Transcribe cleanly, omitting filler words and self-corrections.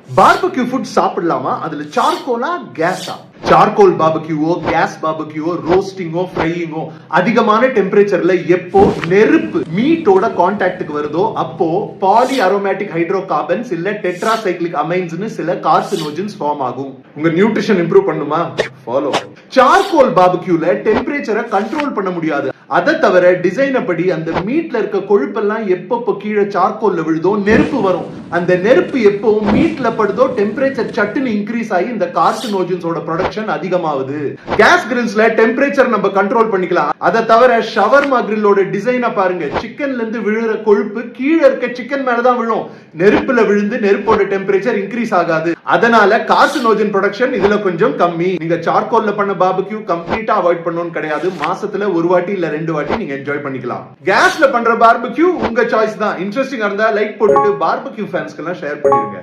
Barbecue food சாப்பிடலாமா? அதுல சார்கோலா கேஸா? Charcoal பார்பக்யூவோ case பார்பக்யூவோ ரோஸ்டிங்கோ ஃப்ரையிங்கோ அதிகமான டெம்பரேச்சர்ல எப்போ நெருப்பு மீட்டோட கான்டாக்டுக்கு வருதோ அப்போ பாலி அரோமேட்டிக் ஹைட்ரோ கார்பன்ஸ் இல்ல டெட்ராசைக்ளிக் அமைன்ஸ்னு சில கார்சினோஜன்ஸ் ஃபார்ம் ஆகும். உங்க நியூட்ரிஷன் இம்ப்ரூவ் பண்ணுமா? ஃபாலோ. சார்கோல் பார்பக்யூல டெம்பரேச்சரை கண்ட்ரோல் பண்ண முடியாது. அதை தவிர டிசைன் படி அந்த மீட்ல இருக்க கொழுப்பெல்லாம் எப்பப்போ கீழே சார்கோல்ல விழுதோ நெருப்பு வரும். அந்த நெருப்பு எப்போ மீட்ல படுதோ டெம்பரேச்சர் சட்டுன்னு இன்க்ரீஸ் ஆகி இந்த கார்சினோஜன்ஸோட ப்ரொடக்ஷன் அதிகமாகுது. கேஸ் கிரில்ஸ்ல டெம்பரேச்சர் நம்ம கண்ட்ரோல் பண்ணிக்கலாம். அதை தவிர ஷவர்மா கிரில்லோட டிசைனை பாருங்க. சிக்கன்ல இருந்து விழுற கொழுப்பு கீழே இருக்க சிக்கன் மேலதான் விழும். நெருப்புல விழுந்து நெருப்போட டெம்பரேச்சர் இன்க்ரீஸ் ஆகாது. அதனால கார்சினோஜன் ப்ரொடக்ஷன் இதுல கொஞ்சம் கம்மி. நீங்க சார்கோல்ல பண்ண பார்பக்யூ கம்ப்ளீட்டா அவாய்ட் பண்ணணும்னு கிடையாது. மாசத்துல ஒரு வாட்டி இல்ல 2 வாட்டி நீங்க என்ஜாய் பண்ணிக்கலாம். கேஸ்ல பண்ற பார்பக்யூ உங்க சாய்ஸ் தான். இன்ட்ரெஸ்டிங்கா இருந்தா லைக் போட்டுட்டு பார்பக்யூ ஃபேன்ஸ்க்கு எல்லாம் ஷேர் பண்ணிருங்க.